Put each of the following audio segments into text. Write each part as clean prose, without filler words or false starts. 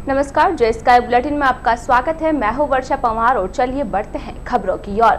नमस्कार, जय sky bulletin में आपका स्वागत है। मैं हूं वर्षा पंवार और चलिए बढ़ते हैं खबरों की ओर।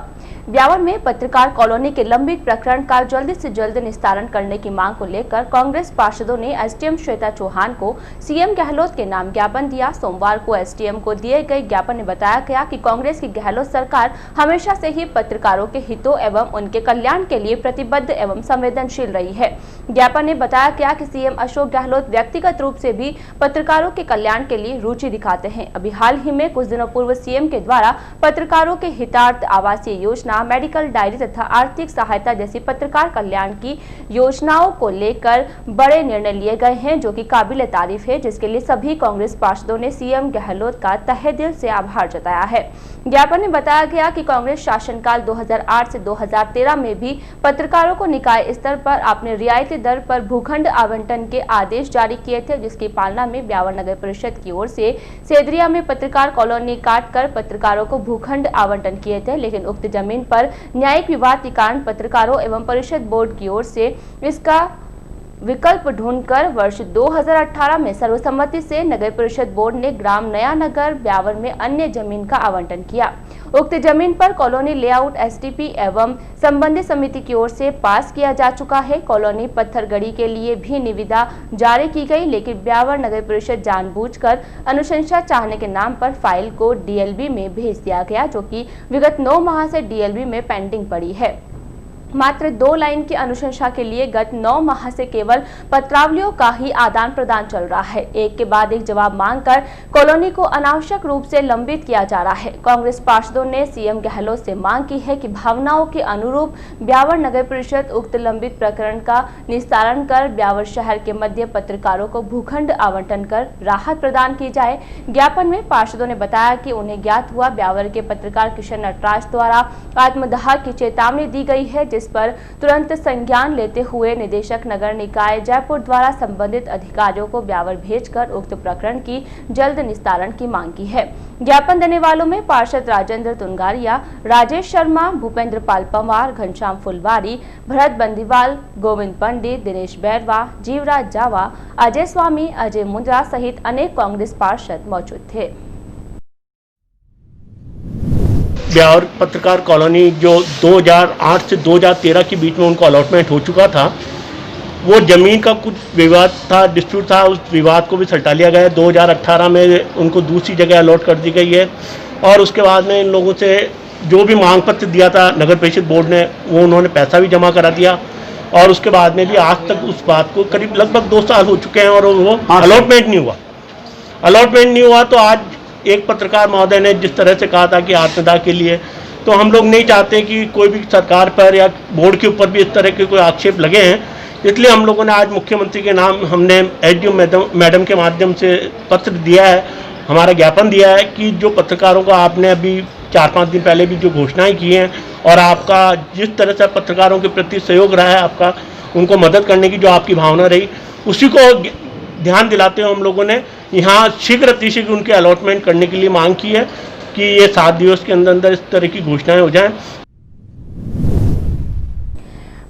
ब्यावर में पत्रकार कॉलोनी के लंबित प्रकरण का जल्द से जल्द निस्तारण करने की मांग को लेकर कांग्रेस पार्षदों ने एसडीएम श्वेता चौहान को सीएम गहलोत के नाम ज्ञापन दिया। सोमवार को एसडीएम को दिए गए ज्ञापन में बताया गया कि कांग्रेस की गहलोत सरकार हमेशा से ही पत्रकारों के हितों एवं उनके कल्याण के लिए प्रतिबद्ध एवं संवेदनशील रही है। ज्ञापन में बताया गया कि सीएम अशोक गहलोत व्यक्तिगत रूप से भी पत्रकारों के कल्याण के लिए रुचि दिखाते हैं। अभी हाल ही में कुछ दिनों पूर्व सीएम के द्वारा पत्रकारों के हितार्थ आवासीय योजना, मेडिकल डायरी तथा आर्थिक सहायता जैसी पत्रकार कल्याण की योजनाओं को लेकर बड़े निर्णय लिए गए हैं, जो कि काबिल तारीफ है, जिसके लिए सभी कांग्रेस पार्षदों ने सीएम गहलोत का तहे दिल से आभार जताया है। ज्ञापन में बताया गया कि कांग्रेस शासनकाल 2008 से 2013 में भी पत्रकारों को निकाय स्तर पर अपने रियायती दर पर भूखंड आवंटन के आदेश जारी किए थे, जिसकी पालना में ब्यावर नगर परिषद की ओर से सेदरिया में पत्रकार कॉलोनी काटकर पत्रकारों को भूखंड आवंटन किए थे। लेकिन उक्त जमीन पर न्यायिक विवाद के कारण पत्रकारों एवं परिषद बोर्ड की ओर से इसका विकल्प ढूंढकर वर्ष 2018 में सर्वसम्मति से नगर परिषद बोर्ड ने ग्राम नया नगर ब्यावर में अन्य जमीन का आवंटन किया। उक्त जमीन पर कॉलोनी लेआउट एसटीपी एवं संबंधित समिति की ओर से पास किया जा चुका है। कॉलोनी पत्थरगड़ी के लिए भी निविदा जारी की गई, लेकिन ब्यावर नगर परिषद जानबूझकर अनुशंसा चाहने के नाम पर फाइल को डीएलबी में भेज दिया गया, जो कि विगत 9 माह से डीएलबी में पेंडिंग पड़ी है। मात्र 2 लाइन की अनुशंसा के लिए गत 9 माह से केवल पत्रावलियों का ही आदान प्रदान चल रहा है। एक के बाद एक जवाब मांगकर कॉलोनी को अनावश्यक रूप से लंबित किया जा रहा है। कांग्रेस पार्षदों ने सीएम गहलोत से मांग की है कि भावनाओं के अनुरूप ब्यावर नगर परिषद उक्त लंबित प्रकरण का निस्तारण कर ब्यावर शहर के मध्य पत्रकारों को भूखंड आवंटन कर राहत प्रदान की जाए। ज्ञापन में पार्षदों ने बताया कि उन्हें ज्ञात हुआ ब्यावर के पत्रकार किशन नटराज द्वारा आत्मदाह की चेतावनी दी गई है, जिस पर तुरंत संज्ञान लेते हुए निदेशक नगर निकाय जयपुर द्वारा संबंधित अधिकारियों को ब्यावर भेजकर उक्त प्रकरण की जल्द निस्तारण की मांग की है। ज्ञापन देने वालों में पार्षद राजेंद्र तुंगारिया, राजेश शर्मा, भूपेंद्र पाल पंवार, घनश्याम फुलवारी, भरत बंदीवाल, गोविंद पंडित, दिनेश बैरवा, जीवराज जावा, अजय स्वामी, अजय मुंद्रा सहित अनेक कांग्रेस पार्षद मौजूद थे। ब्यावर पत्रकार कॉलोनी जो 2008 से 2013 के बीच में उनको अलॉटमेंट हो चुका था, वो ज़मीन का कुछ विवाद था, डिस्प्यूट था, उस विवाद को भी सल्टा लिया गया है। 2018 में उनको दूसरी जगह अलॉट कर दी गई है और उसके बाद में इन लोगों से जो भी मांग पत्र दिया था नगर परिषद बोर्ड ने, वो उन्होंने पैसा भी जमा करा दिया और उसके बाद में भी आज तक उस बात को करीब लगभग 2 साल हो चुके हैं और वो अलॉटमेंट नहीं हुआ। तो आज एक पत्रकार महोदय ने जिस तरह से कहा था कि आत्मदाह के लिए, तो हम लोग नहीं चाहते कि कोई भी सरकार पर या बोर्ड के ऊपर भी इस तरह के कोई आक्षेप लगे हैं। इसलिए हम लोगों ने आज मुख्यमंत्री के नाम हमने एसडीएम मैडम के माध्यम से पत्र दिया है, हमारा ज्ञापन दिया है कि जो पत्रकारों को आपने अभी 4-5 दिन पहले भी जो घोषणाएं की हैं और आपका जिस तरह से पत्रकारों के प्रति सहयोग रहा है, आपका उनको मदद करने की जो आपकी भावना रही, उसी को ध्यान दिलाते हुए हम लोगों ने यहाँ शीघ्र अतिशीघ्र उनके अलॉटमेंट करने के लिए मांग की है कि ये 7 दिवस के अंदर इस तरह की घोषणाएं हो जाएं।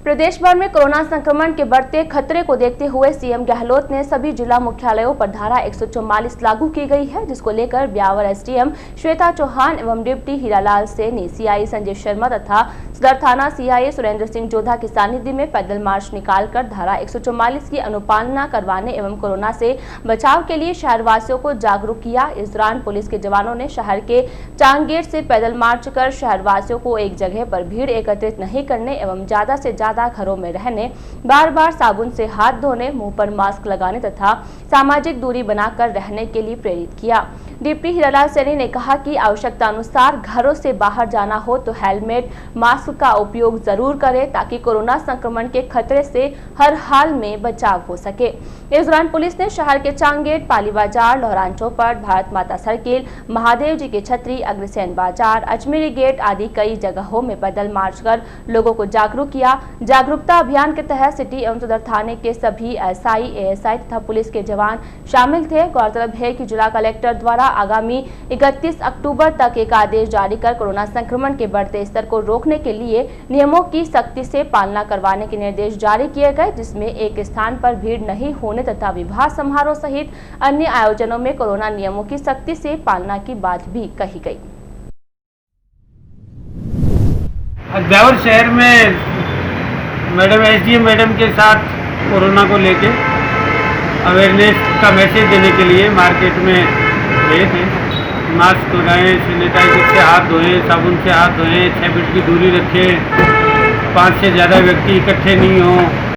प्रदेश भर में कोरोना संक्रमण के बढ़ते खतरे को देखते हुए सीएम गहलोत ने सभी जिला मुख्यालयों पर धारा 144 लागू की गई है, जिसको लेकर ब्यावर एसडीएम श्वेता चौहान एवं डिप्टी हीरालाल सैनी, सीआई संजय शर्मा तथा सदर थाना सीआई सुरेंद्र सिंह जोधा के सानिध्य में पैदल मार्च निकालकर धारा 144 की अनुपालना करवाने एवं कोरोना से बचाव के लिए शहरवासियों को जागरूक किया। इस दौरान पुलिस के जवानों ने शहर के चांग गेट से पैदल मार्च कर शहरवासियों को एक जगह पर भीड़ एकत्रित नहीं करने एवं ज्यादा से ज्यादा घरों में रहने, बार बार साबुन से हाथ धोने, मुंह पर मास्क लगाने तथा सामाजिक दूरी बनाकर रहने के लिए प्रेरित किया। डिप्टी हीरालाल सैनी ने कहा कि आवश्यकता अनुसार घरों से बाहर जाना हो तो हेलमेट, मास्क का उपयोग जरूर करें ताकि कोरोना संक्रमण के खतरे से हर हाल में बचाव हो सके। इस दौरान पुलिस ने शहर के चांग गेट, पाली बाजार, लोहरान चौपट, भारत माता सर्किल, महादेव जी की छतरी, अग्रसेन बाजार, अजमेरी गेट आदि कई जगहों में पैदल मार्च कर लोगों को जागरूक किया। जागरूकता अभियान के तहत सिटी एवं सदर थाने के सभी एसआई, एएसआई तथा पुलिस के जवान शामिल थे। गौरतलब है कि जिला कलेक्टर द्वारा आगामी 31 अक्टूबर तक एक आदेश जारी कर कोरोना संक्रमण के बढ़ते स्तर को रोकने के लिए नियमों की सख्ती से पालना करवाने के निर्देश जारी किए गए, जिसमें एक स्थान पर भीड़ नहीं होने तथा विवाह समारोह सहित अन्य आयोजनों में कोरोना नियमों की सख्ती से पालना की बात भी कही गई। ब्यावर शहर में मैडम एसडीएम मैडम के साथ कोरोना को लेके अवेयरनेस का मैसेज देने के लिए मार्केट में गए थे। मास्क लगाएं, सैनिटाइजर से हाथ धोएं, साबुन से हाथ धोएं, 6 फीट की दूरी रखें, 5 से ज़्यादा व्यक्ति इकट्ठे नहीं हों।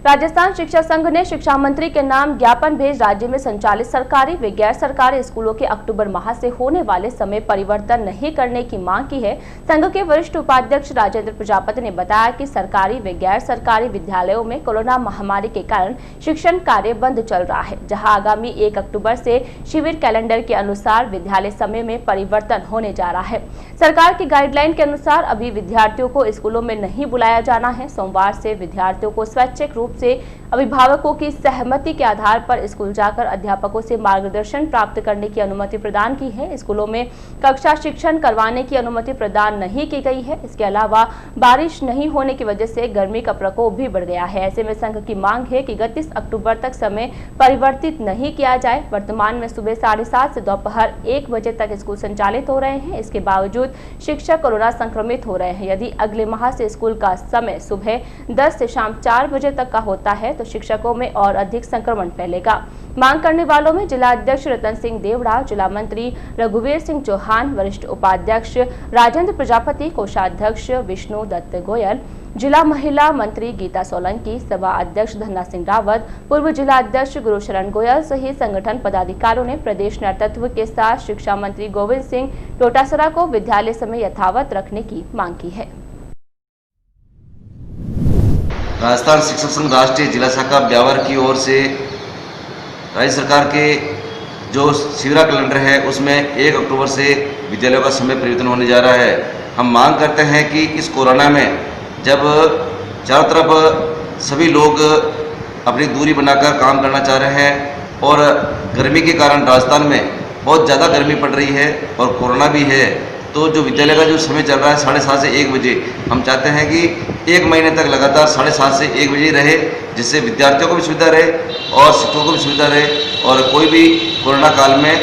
राजस्थान शिक्षक संघ ने शिक्षा मंत्री के नाम ज्ञापन भेज राज्य में संचालित सरकारी व गैर सरकारी स्कूलों के अक्टूबर माह से होने वाले समय परिवर्तन नहीं करने की मांग की है। संघ के वरिष्ठ उपाध्यक्ष राजेंद्र प्रजापति ने बताया कि सरकारी व गैर सरकारी विद्यालयों में कोरोना महामारी के कारण शिक्षण कार्य बंद चल रहा है, जहां आगामी 1 अक्टूबर से शिविर कैलेंडर के अनुसार विद्यालय समय में परिवर्तन होने जा रहा है। सरकार की गाइडलाइन के अनुसार अभी विद्यार्थियों को स्कूलों में नहीं बुलाया जाना है। सोमवार से विद्यार्थियों को स्वैच्छिक रूप से अभिभावकों की सहमति के आधार पर स्कूल जाकर अध्यापकों से मार्गदर्शन प्राप्त करने की अनुमति प्रदान की है। स्कूलों में कक्षा शिक्षण करवाने की अनुमति प्रदान नहीं की गई है। इसके अलावा बारिश नहीं होने की वजह से गर्मी का प्रकोप भी बढ़ गया है। ऐसे में संघ की मांग है कि 31 अक्टूबर तक समय परिवर्तित नहीं किया जाए। वर्तमान में सुबह 7:30 से दोपहर 1 बजे तक स्कूल संचालित हो रहे हैं। इसके बावजूद शिक्षक कोरोना संक्रमित हो रहे हैं। यदि अगले माह से स्कूल का समय सुबह 10 से शाम 4 बजे तक का होता है तो शिक्षकों में और अधिक संक्रमण फैलेगा। मांग करने वालों में जिला अध्यक्ष रतन सिंह देवड़ा, जिला मंत्री रघुवीर सिंह चौहान, वरिष्ठ उपाध्यक्ष राजेंद्र प्रजापति, कोषाध्यक्ष विष्णु दत्त गोयल, जिला महिला मंत्री गीता सोलंकी, सभा अध्यक्ष धन्ना सिंह रावत, पूर्व जिला अध्यक्ष गुरुशरण गोयल सहित संगठन पदाधिकारियों ने प्रदेश नेतृत्व के साथ शिक्षा मंत्री गोविंद सिंह डोटासरा को विद्यालय समय यथावत रखने की मांग की है। राजस्थान शिक्षक संघ राष्ट्रीय जिला शाखा ब्यावर की ओर से राज्य सरकार के जो शिविर कैलेंडर है उसमें 1 अक्टूबर से विद्यालयों का समय परिवर्तन होने जा रहा है। हम मांग करते हैं कि इस कोरोना में जब चारों तरफ सभी लोग अपनी दूरी बनाकर काम करना चाह रहे हैं और गर्मी के कारण राजस्थान में बहुत ज़्यादा गर्मी पड़ रही है और कोरोना भी है, तो जो विद्यालय का जो समय चल रहा है 7:30 से 1 बजे, हम चाहते हैं कि 1 महीने तक लगातार 7:30 से 1 बजे रहे, जिससे विद्यार्थियों को भी सुविधा रहे और शिक्षकों को भी सुविधा रहे और कोई भी कोरोना काल में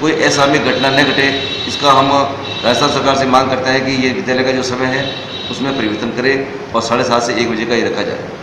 कोई असामयिक घटना न घटे। इसका हम राजस्थान सरकार से मांग करते हैं कि ये विद्यालय का जो समय है उसमें परिवर्तन करें और 7:30 से 1 बजे का ही रखा जाए।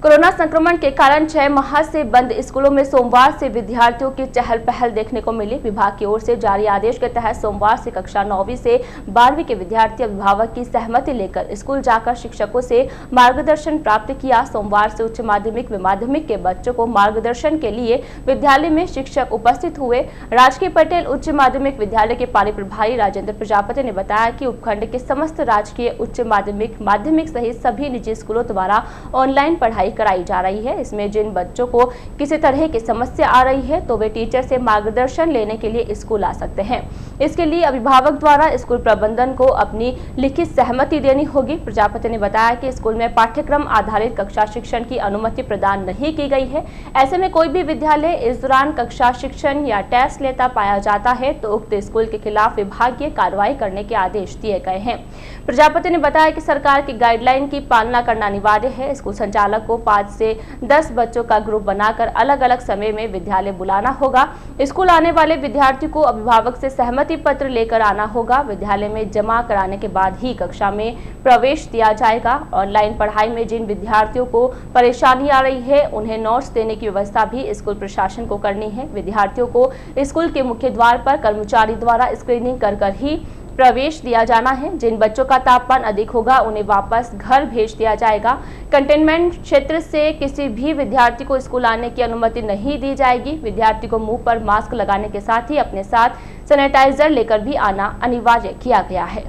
कोरोना संक्रमण के कारण 6 माह से बंद स्कूलों में सोमवार से विद्यार्थियों की चहल पहल देखने को मिली। विभाग की ओर से जारी आदेश के तहत सोमवार से कक्षा 9वीं से 12वीं के विद्यार्थी अभिभावक की सहमति लेकर स्कूल जाकर शिक्षकों से मार्गदर्शन प्राप्त किया। सोमवार से उच्च माध्यमिक व माध्यमिक के बच्चों को मार्गदर्शन के लिए विद्यालय में शिक्षक उपस्थित हुए। राजकीय पटेल उच्च माध्यमिक विद्यालय के पारी प्रभारी राजेंद्र प्रजापति ने बताया कि उपखंड के समस्त राजकीय उच्च माध्यमिक सहित सभी निजी स्कूलों द्वारा ऑनलाइन पढ़ाई कराई जा रही है। इसमें जिन बच्चों को किसी तरह की समस्या आ रही है तो वे टीचर से मार्गदर्शन लेने के लिए स्कूल आ सकते हैं। इसके लिए अभिभावक द्वारा स्कूल प्रबंधन को अपनी लिखित सहमति देनी होगी। प्रजापति ने बताया कि स्कूल में पाठ्यक्रम आधारित कक्षा शिक्षण की अनुमति प्रदान नहीं की गई है। ऐसे में कोई भी विद्यालय इस दौरान कक्षा शिक्षण या टेस्ट लेता पाया जाता है तो उक्त स्कूल के खिलाफ विभागीय कार्रवाई करने के आदेश दिए गए हैं। प्रजापति ने बताया कि सरकार की गाइडलाइन की पालना करना अनिवार्य है। स्कूल संचालक को 5 से 10 बच्चों का ग्रुप बनाकर अलग अलग समय में विद्यालय बुलाना होगा। स्कूल आने वाले विद्यार्थी को अभिभावक से सहमति पत्र लेकर आना होगा। विद्यालय में जमा कराने के बाद ही कक्षा में प्रवेश दिया जाएगा। ऑनलाइन पढ़ाई में जिन विद्यार्थियों को परेशानी आ रही है उन्हें नोट्स देने की व्यवस्था भी स्कूल प्रशासन को करनी है। विद्यार्थियों को स्कूल के मुख्य द्वार पर कर्मचारी द्वारा स्क्रीनिंग कर ही प्रवेश दिया जाना है। जिन बच्चों का तापमान अधिक होगा उन्हें वापस घर भेज दिया जाएगा। कंटेनमेंट क्षेत्र से किसी भी विद्यार्थी को स्कूल आने की अनुमति नहीं दी जाएगी। विद्यार्थी को मुंह पर मास्क लगाने के साथ ही अपने साथ सैनिटाइजर लेकर भी आना अनिवार्य किया गया है।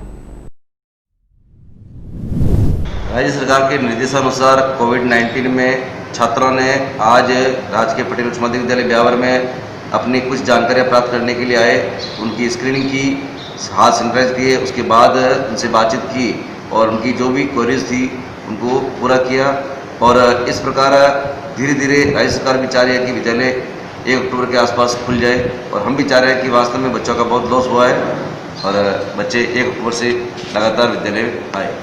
राज्य सरकार के निर्देशानुसार कोविड-19 में छात्रों ने आज राजकीय पटेल उच्च माध्यमिक विद्यालय ब्यावर में अपनी कुछ जानकारियां प्राप्त करने के लिए आए। उनकी स्क्रीनिंग की, हाथ सैनिटाइज किए, उसके बाद उनसे बातचीत की और उनकी जो भी क्वेरीज थी उनको पूरा किया। और इस प्रकार धीरे धीरे राज्य सरकार भी चाह रही है कि विद्यालय 1 अक्टूबर के आसपास खुल जाए। और हम भी चाह रहे हैं कि वास्तव में बच्चों का बहुत लॉस हुआ है और बच्चे 1 अक्टूबर से लगातार विद्यालय आए।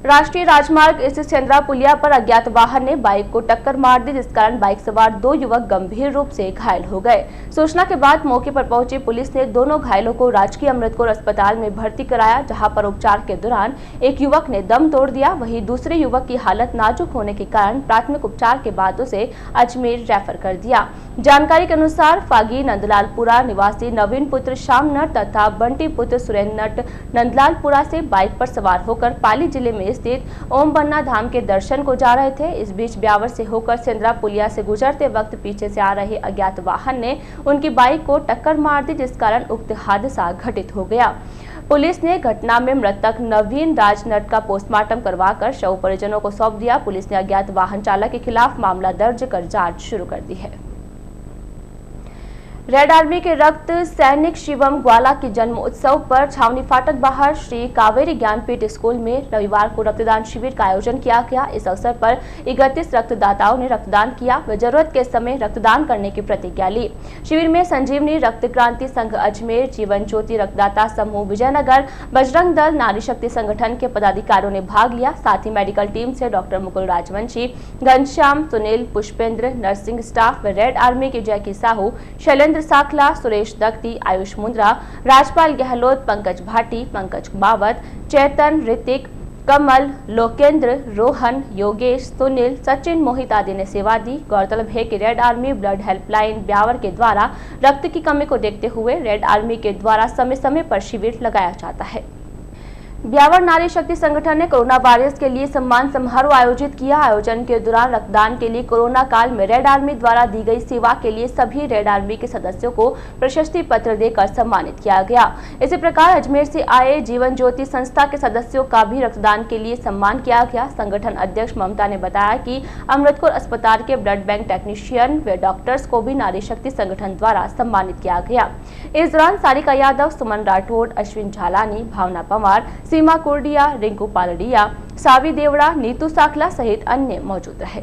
राष्ट्रीय राजमार्ग स्थित सेंद्रा पुलिया पर अज्ञात वाहन ने बाइक को टक्कर मार दी, जिस कारण बाइक सवार 2 युवक गंभीर रूप से घायल हो गए। सूचना के बाद मौके पर पहुंची पुलिस ने दोनों घायलों को राजकीय अमृतकोर अस्पताल में भर्ती कराया, जहां पर उपचार के दौरान एक युवक ने दम तोड़ दिया। वहीं दूसरे युवक की हालत नाजुक होने के कारण प्राथमिक उपचार के बाद उसे अजमेर रेफर कर दिया। जानकारी के अनुसार फागी नंदलालपुरा निवासी नवीन पुत्र श्याम नट तथा बंटी पुत्र सुरेंद्र नट नंदलालपुरा से बाइक पर सवार होकर पाली जिले में स्थित ओम बन्ना धाम के दर्शन को जा रहे थे। इस बीच ब्यावर से होकर सेंद्रा पुलिया से गुजरते वक्त पीछे से आ रहे अज्ञात वाहन ने उनकी बाइक को टक्कर मार दी, जिस कारण उक्त हादसा घटित हो गया। पुलिस ने घटना में मृतक नवीन राज नट का पोस्टमार्टम करवाकर शव परिजनों को सौंप दिया। पुलिस ने अज्ञात वाहन चालक के खिलाफ मामला दर्ज कर जांच शुरू कर दी है। रेड आर्मी के रक्त सैनिक शिवम ग्वाला की जन्म उत्सव पर छावनी फाटक बाहर श्री कावेरी ज्ञानपीठ स्कूल में रविवार को रक्तदान शिविर का आयोजन किया गया। इस अवसर पर 31 रक्तदाताओं ने रक्तदान किया व जरूरत के समय रक्तदान करने की प्रतिज्ञा ली। शिविर में संजीवनी रक्त क्रांति संघ अजमेर, जीवन ज्योति रक्तदाता समूह विजयनगर, बजरंग दल, नारी शक्ति संगठन के पदाधिकारियों ने भाग लिया। साथ ही मेडिकल टीम से doctor Mukul Rajvanshi, Ghanshyam, Sunil, Pushpendra, nursing staff व रेड आर्मी के जैकी साहू, शैलेंद्र साखला, सुरेश दत्ती, आयुष मुंद्रा, राजपाल गहलोत, पंकज भाटी, पंकज कुमावत, चेतन, ऋतिक, कमल, लोकेंद्र, रोहन, योगेश, सुनील, सचिन, मोहित आदि ने सेवा दी। गौरतलब है कि red army blood helpline Beawar के द्वारा रक्त की कमी को देखते हुए रेड आर्मी के द्वारा समय समय पर शिविर लगाया जाता है। ब्यावर नारी शक्ति संगठन ने कोरोना वॉरियर्स के लिए सम्मान समारोह आयोजित किया। आयोजन के दौरान रक्तदान के लिए कोरोना काल में रेड आर्मी द्वारा दी गई सेवा के लिए सभी रेड आर्मी के सदस्यों को प्रशस्ति पत्र देकर सम्मानित किया गया। इसी प्रकार अजमेर से आए जीवन ज्योति संस्था के सदस्यों का भी रक्तदान के लिए सम्मान किया गया। संगठन अध्यक्ष ममता ने बताया कि अमृतकोर अस्पताल के ब्लड बैंक टेक्नीशियन व डॉक्टर्स को भी नारी शक्ति संगठन द्वारा सम्मानित किया गया। इस दौरान सारिका यादव, सुमन राठौड़, अश्विन झालानी, भावना पवार, सीमा कोरडिया, रिंकू पालडिया, सावी देवड़ा, नीतू साखला सहित अन्य मौजूद रहे।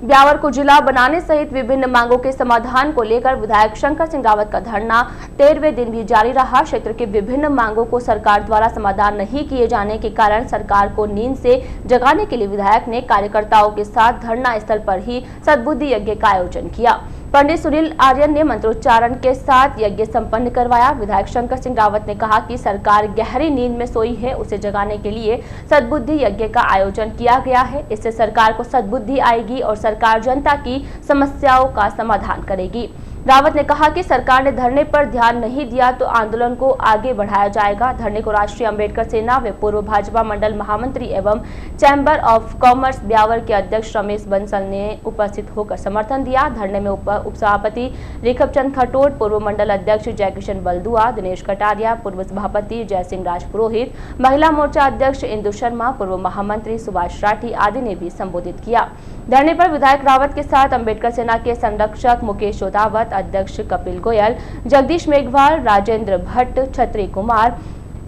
ब्यावर को जिला बनाने सहित विभिन्न मांगों के समाधान को लेकर विधायक शंकर सिंह रावत का धरना 13वें दिन भी जारी रहा। क्षेत्र के विभिन्न मांगों को सरकार द्वारा समाधान नहीं किए जाने के कारण सरकार को नींद से जगाने के लिए विधायक ने कार्यकर्ताओं के साथ धरना स्थल पर ही सद्बुद्धि यज्ञ का आयोजन किया। पंडित सुनील आर्यन ने मंत्रोच्चारण के साथ यज्ञ संपन्न करवाया। विधायक शंकर सिंह रावत ने कहा कि सरकार गहरी नींद में सोई है, उसे जगाने के लिए सद्बुद्धि यज्ञ का आयोजन किया गया है। इससे सरकार को सद्बुद्धि आएगी और सरकार जनता की समस्याओं का समाधान करेगी। रावत ने कहा कि सरकार ने धरने पर ध्यान नहीं दिया तो आंदोलन को आगे बढ़ाया जाएगा। धरने को राष्ट्रीय अम्बेडकर सेना व पूर्व भाजपा मंडल महामंत्री एवं चैम्बर ऑफ कॉमर्स ब्यावर के अध्यक्ष रमेश बंसल ने उपस्थित होकर समर्थन दिया। धरने में उपसभापति रिखब चंद खटोड़, पूर्व मंडल अध्यक्ष जयकिशन बलदुआ, दिनेश कटारिया, पूर्व सभापति जय सिंह राजपुरोहित, महिला मोर्चा अध्यक्ष इंदु शर्मा, पूर्व महामंत्री सुभाष राठी आदि ने भी संबोधित किया। धरने पर विधायक रावत के साथ अम्बेडकर सेना के संरक्षक मुकेश चौधावत, अध्यक्ष कपिल गोयल, जगदीश मेघवाल, राजेंद्र भट्ट, छत्री कुमार,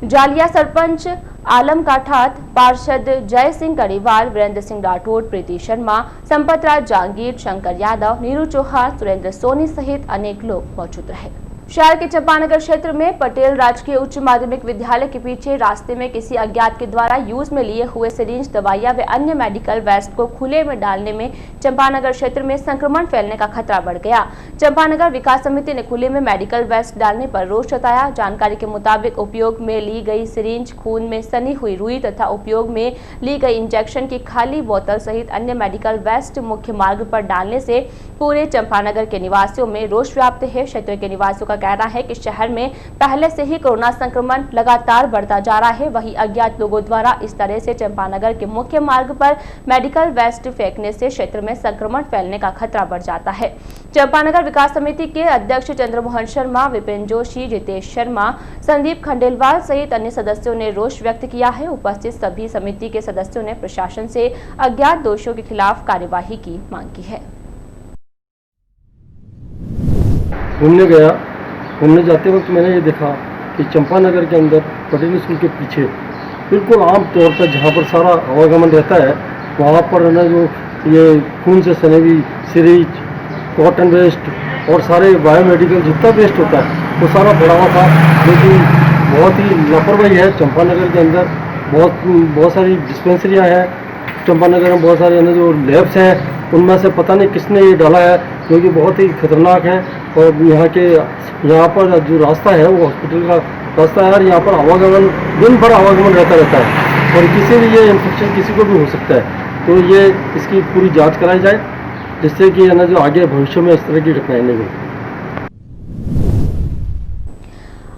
जालिया सरपंच आलम काठात, पार्षद जय सिंह करीवाल, वीरेंद्र सिंह राठौड़, प्रीति शर्मा, संपत राज जांगीर, शंकर यादव, नीरू चौहान, सुरेंद्र सोनी सहित अनेक लोग मौजूद रहे। शहर के चंपानगर क्षेत्र में पटेल राजकीय उच्च माध्यमिक विद्यालय के पीछे रास्ते में किसी अज्ञात के द्वारा यूज में लिए हुए सिरिंज, दवाइयां व अन्य मेडिकल वेस्ट को खुले में डालने में चंपानगर क्षेत्र में संक्रमण फैलने का खतरा बढ़ गया। चंपानगर विकास समिति ने खुले में मेडिकल वेस्ट डालने पर रोष जताया। जानकारी के मुताबिक उपयोग में ली गई सिरिंज, खून में सनी हुई रुई तथा उपयोग में ली गई इंजेक्शन की खाली बोतल सहित अन्य मेडिकल वेस्ट मुख्य मार्ग पर डालने से पूरे चंपानगर के निवासियों में रोष व्याप्त है। क्षेत्र के निवासियों का कहना है कि शहर में पहले से ही कोरोना संक्रमण लगातार बढ़ता जा रहा है। वहीं अज्ञात लोगों द्वारा इस तरह से चंपानगर के मुख्य मार्ग पर मेडिकल वेस्ट फेंकने से क्षेत्र में संक्रमण फैलने का खतरा बढ़ जाता है। चंपानगर विकास समिति के अध्यक्ष चंद्रमोहन शर्मा, विपिन जोशी, जितेश शर्मा, संदीप खंडेलवाल सहित अन्य सदस्यों ने रोष व्यक्त किया है। उपस्थित सभी समिति के सदस्यों ने प्रशासन से अज्ञात दोषियों के खिलाफ कार्यवाही की मांग की है। घूमने गया, घूमने जाते वक्त मैंने ये देखा कि चंपानगर के अंदर पटेल स्कूल के पीछे बिल्कुल आम तौर पर जहाँ पर सारा आवागमन रहता है वहाँ पर ना जो ये खून से सने हुई सिरिंज, कॉटन वेस्ट और सारे बायोमेडिकल जितना वेस्ट होता है वो सारा पड़ा हुआ था, जो कि बहुत ही लापरवाही है। चंपानगर के अंदर बहुत सारी डिस्पेंसरियाँ हैं। चंपानगर में बहुत सारे जो लैब्स हैं उनमें से पता नहीं किसने ये डाला है, जो कि बहुत ही खतरनाक है। और यहाँ पर जो रास्ता है वो हॉस्पिटल का रास्ता है, और यहाँ पर आवागमन दिन भर आवागमन रहता है, और किसी भी ये इन्फेक्शन किसी को भी हो सकता है। तो ये इसकी पूरी जांच कराई जाए, जिससे कि है ना जो आगे भविष्य में इस तरह की घटनाएं नहीं हो।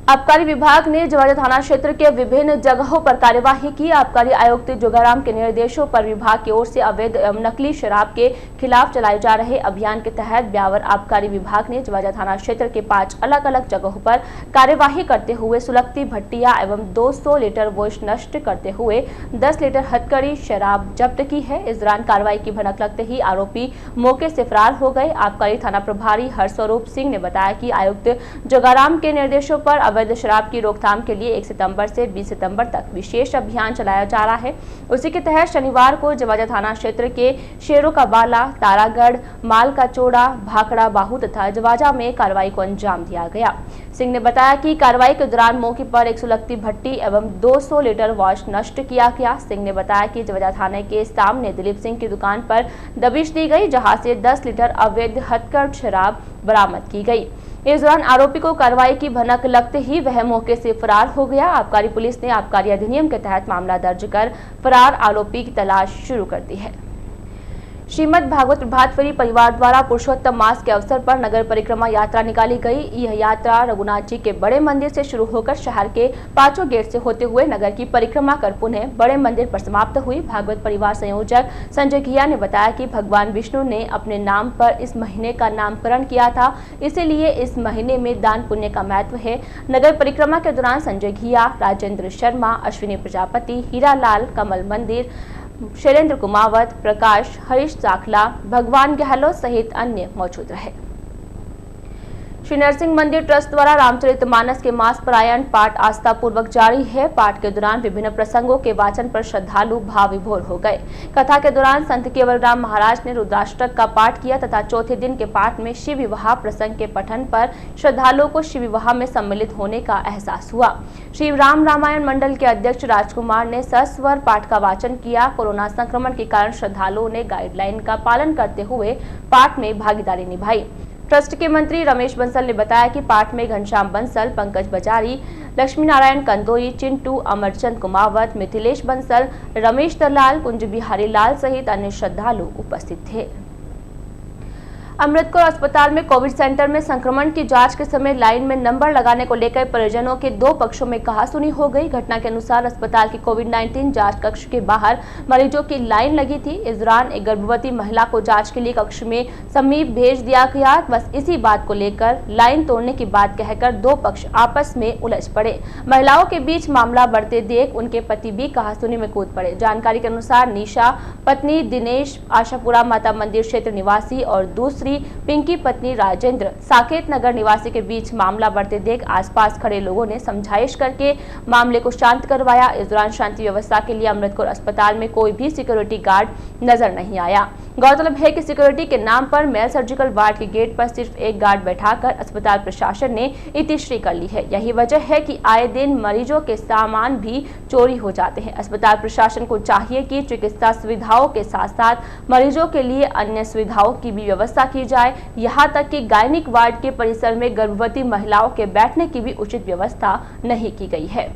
आबकारी विभाग ने जवाजा थाना क्षेत्र के विभिन्न जगहों पर कार्यवाही की। आबकारी आयुक्त जोगाराम के निर्देशों पर विभाग की ओर से अवैध एवं नकली शराब के खिलाफ चलाए जा रहे अभियान के तहत ब्यावर आबकारी विभाग ने जवाजा थाना क्षेत्र के 5 अलग अलग जगहों पर कार्यवाही करते हुए सुलगती भट्टियां एवं 200 लीटर वोश नष्ट करते हुए 10 लीटर हथकड़ी शराब जब्त की है। इस दौरान कार्रवाई की भनक लगते ही आरोपी मौके से फरार हो गए। आबकारी थाना प्रभारी हरस्वरूप सिंह ने बताया कि आयुक्त जोगाराम के निर्देशों पर अवैध शराब की रोकथाम के लिए 1 सितंबर से 20 सितंबर तक विशेष अभियान चलाया जा रहा है। उसी के तहत शनिवार को जवाजा थाना क्षेत्र के शेरों का बाला, तारागढ़, माल का चोड़ा, भाखड़ा बाहू तथा जवाजा में कार्रवाई को अंजाम दिया गया। सिंह ने बताया कि कार्रवाई के दौरान मौके पर एक सुलगती भट्टी एवं 200 लीटर वॉश नष्ट किया गया। सिंह ने बताया कि जवाजा थाने के सामने दिलीप सिंह की दुकान पर दबिश दी गई, जहां से 10 लीटर अवैध हथकड़ शराब बरामद की गई। इस दौरान आरोपी को कार्रवाई की भनक लगते ही वह मौके से फरार हो गया। आबकारी पुलिस ने आबकारी अधिनियम के तहत मामला दर्ज कर फरार आरोपी की तलाश शुरू कर दी है। श्रीमद् भागवत प्रभात फेरी परिवार द्वारा पुरुषोत्तम मास के अवसर पर नगर परिक्रमा यात्रा निकाली गई। यह यात्रा रघुनाथ जी के बड़े मंदिर से शुरू होकर शहर के 5 गेट से होते हुए नगर की परिक्रमा कर पुनः बड़े मंदिर पर समाप्त हुई। भागवत परिवार संयोजक संजय घिया ने बताया कि भगवान विष्णु ने अपने नाम पर इस महीने का नामकरण किया था, इसीलिए इस महीने में दान पुण्य का महत्व है। नगर परिक्रमा के दौरान संजय घिया, राजेंद्र शर्मा, अश्विनी प्रजापति, हीरालाल, कमल मंदिर, शैलेंद्र कुमावत, प्रकाश, हरीश चाखला, भगवान गहलोत सहित अन्य मौजूद रहे। श्री नरसिंह मंदिर ट्रस्ट द्वारा रामचरितमानस के मास पारायण पाठ आस्था पूर्वक जारी है। पाठ के दौरान विभिन्न प्रसंगों के वाचन पर श्रद्धालु भाव विभोर हो गए। कथा के दौरान संत केवलराम महाराज ने रुद्राष्टक का पाठ किया तथा चौथे दिन के पाठ में शिव विवाह प्रसंग के पठन पर श्रद्धालुओं को शिव विवाह में सम्मिलित होने का एहसास हुआ। श्री राम रामायण मंडल के अध्यक्ष राजकुमार ने सस्वर पाठ का वाचन किया। कोरोना संक्रमण के कारण श्रद्धालुओं ने गाइडलाइन का पालन करते हुए पाठ में भागीदारी निभाई। ट्रस्ट के मंत्री रमेश बंसल ने बताया कि पाठ में घनश्याम बंसल, पंकज बजारी, लक्ष्मी नारायण कंदोई, चिंटू, अमरचंद कुमावत, मिथिलेश बंसल, रमेश दलाल, कुंज बिहारी लाल सहित अन्य श्रद्धालु उपस्थित थे। अमृतसर अस्पताल में कोविड सेंटर में संक्रमण की जांच के समय लाइन में नंबर लगाने को लेकर परिजनों के 2 पक्षों में कहासुनी हो गई। घटना के अनुसार अस्पताल की कोविड-19 जांच कक्ष के बाहर मरीजों की लाइन लगी थी। इस दौरान एक गर्भवती महिला को जांच के लिए कक्ष में समीप भेज दिया गया। बस इसी बात को लेकर लाइन तोड़ने की बात कहकर 2 पक्ष आपस में उलझ पड़े। महिलाओं के बीच मामला बढ़ते देख उनके पति भी कहासुनी में कूद पड़े। जानकारी के अनुसार निशा पत्नी दिनेश आशापुरा माता मंदिर क्षेत्र निवासी और दूसरी पिंकी पत्नी राजेंद्र साकेत नगर निवासी के बीच मामला बढ़ते देख आसपास खड़े लोगों ने समझाइश करके मामले को शांत करवाया। इस दौरान शांति व्यवस्था के लिए अमृतसर अस्पताल में कोई भी सिक्योरिटी गार्ड नजर नहीं आया। गौरतलब है कि सिक्योरिटी के नाम पर मेल सर्जिकल वार्ड के गेट पर सिर्फ एक गार्ड बैठाकर अस्पताल प्रशासन ने इतिश्री कर ली है। यही वजह है कि आए दिन मरीजों के सामान भी चोरी हो जाते हैं। अस्पताल प्रशासन को चाहिए कि चिकित्सा सुविधाओं के साथ साथ मरीजों के लिए अन्य सुविधाओं की भी व्यवस्था की जाए। यहाँ तक कि गायनिक वार्ड के परिसर में गर्भवती महिलाओं के बैठने की भी उचित व्यवस्था नहीं की गई है।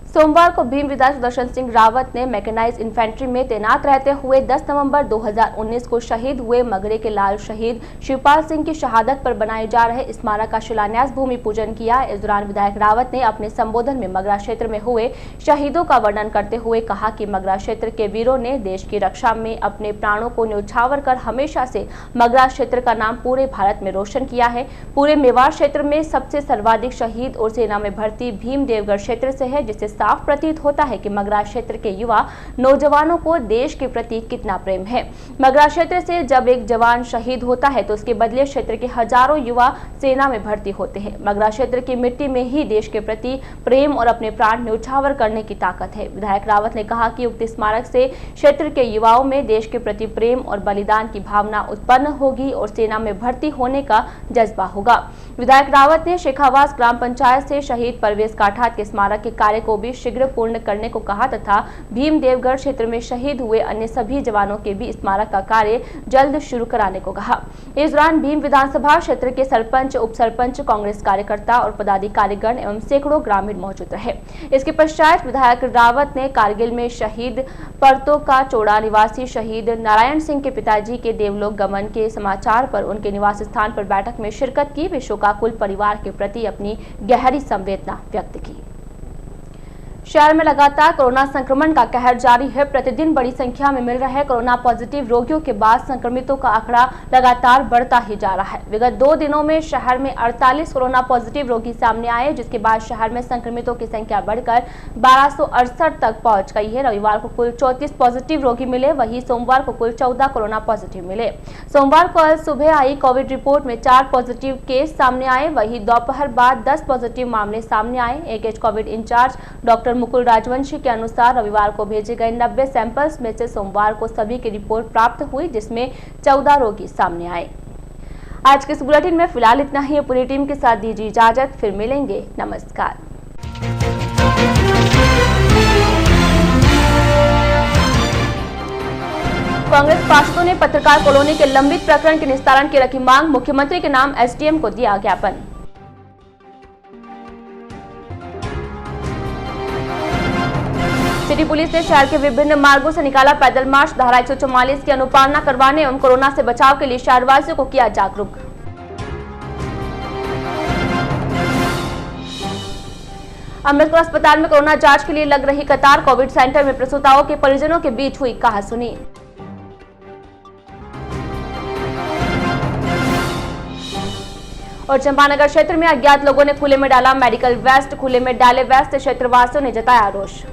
सोमवार को भीम विधायक सुदर्शन सिंह रावत ने मैकेनाइज इन्फेंट्री में तैनात रहते हुए 10 नवंबर 2019 को शहीद हुए मगरे के लाल शहीद शिवपाल सिंह की शहादत पर बनाए जा रहे स्मारक का शिलान्यास भूमि पूजन किया। इस दौरान विधायक रावत ने अपने संबोधन में मगरा क्षेत्र में हुए शहीदों का वर्णन करते हुए कहा कि मगरा क्षेत्र के वीरों ने देश की रक्षा में अपने प्राणों को न्यौछावर कर हमेशा से मगरा क्षेत्र का नाम पूरे भारत में रोशन किया है। पूरे मेवाड़ क्षेत्र में सबसे सर्वाधिक शहीद और सेना में भर्ती भीम देवगढ़ क्षेत्र से है, जिससे साफ प्रतीत होता है कि मगरा क्षेत्र के युवा नौजवानों को देश के प्रति कितना प्रेम है। मगरा क्षेत्र से जब एक जवान शहीद होता है तो उसके बदले क्षेत्र के हजारों युवा सेना में भर्ती होते हैं। मगरा क्षेत्र की मिट्टी में ही देश के प्रति प्रेम और अपने प्राण न्यौछावर करने की ताकत है। विधायक रावत ने कहा कि उक्त स्मारक से क्षेत्र के युवाओं में देश के प्रति प्रेम और बलिदान की भावना उत्पन्न होगी और सेना में भर्ती होने का जज्बा होगा। विधायक रावत ने शेखावास ग्राम पंचायत से शहीद परवेज काठात के स्मारक के कार्य को भी शीघ्र पूर्ण करने को कहा तथा भीमदेवगढ़ क्षेत्र में शहीद हुए अन्य सभी जवानों के भी स्मारक का कार्य जल्द शुरू कराने को कहा। इस दौरान भीम विधानसभा क्षेत्र के सरपंच, उप सरपंच, कांग्रेस कार्यकर्ता और पदाधिकारीगण एवं सैकड़ों ग्रामीण मौजूद रहे। इसके पश्चात विधायक रावत ने कारगिल में शहीद परतो का चौड़ा निवासी शहीद नारायण सिंह के पिताजी के देवलोक गमन के समाचार पर उनके निवास स्थान पर बैठक में शिरकत की। वे शोकाकुल परिवार के प्रति अपनी गहरी संवेदना व्यक्त की। शहर में लगातार कोरोना संक्रमण का कहर जारी है। प्रतिदिन बड़ी संख्या में मिल रहे कोरोना पॉजिटिव रोगियों के बाद संक्रमितों का आंकड़ा लगातार बढ़ता ही जा रहा है। विगत 2 दिनों में शहर में 48 कोरोना पॉजिटिव रोगी सामने आए, जिसके बाद शहर में संक्रमितों की संख्या बढ़कर 1268 तक पहुंच गई है। रविवार को कुल 34 पॉजिटिव रोगी मिले, वहीं सोमवार को कुल 14 कोरोना पॉजिटिव मिले। सोमवार को कल सुबह आई कोविड रिपोर्ट में 4 पॉजिटिव केस सामने आए, वहीं दोपहर बाद 10 पॉजिटिव मामले सामने आए। एकेज Covid incharge doctor Mukul Rajvanshi के अनुसार रविवार को भेजे गए 90 सैंपल्स में से सोमवार को सभी की रिपोर्ट प्राप्त हुई, जिसमें 14 रोगी सामने आए। आज के इस बुलेटिन में फिलहाल इतना ही। पूरी टीम के साथ दीजिए इजाजत, फिर मिलेंगे। नमस्कार। कांग्रेस पार्षदों ने पत्रकार कॉलोनी के लंबित प्रकरण के निस्तारण की रखी मांग, मुख्यमंत्री के नाम एसडीएम को दिया ज्ञापन। सिटी पुलिस ने शहर के विभिन्न मार्गों से निकाला पैदल मार्च, धारा 144 की अनुपालना करवाने एवं कोरोना से बचाव के लिए शहरवासियों को किया जागरूक। अम्बेडकर अस्पताल में कोरोना जांच के लिए लग रही कतार, कोविड सेंटर में प्रसूताओं के परिजनों के बीच हुई कहासुनी। और चंपानगर क्षेत्र में अज्ञात लोगों ने खुले में डाला मेडिकल वेस्ट, खुले में डाले वेस्ट से क्षेत्रवासियों ने जताया रोष।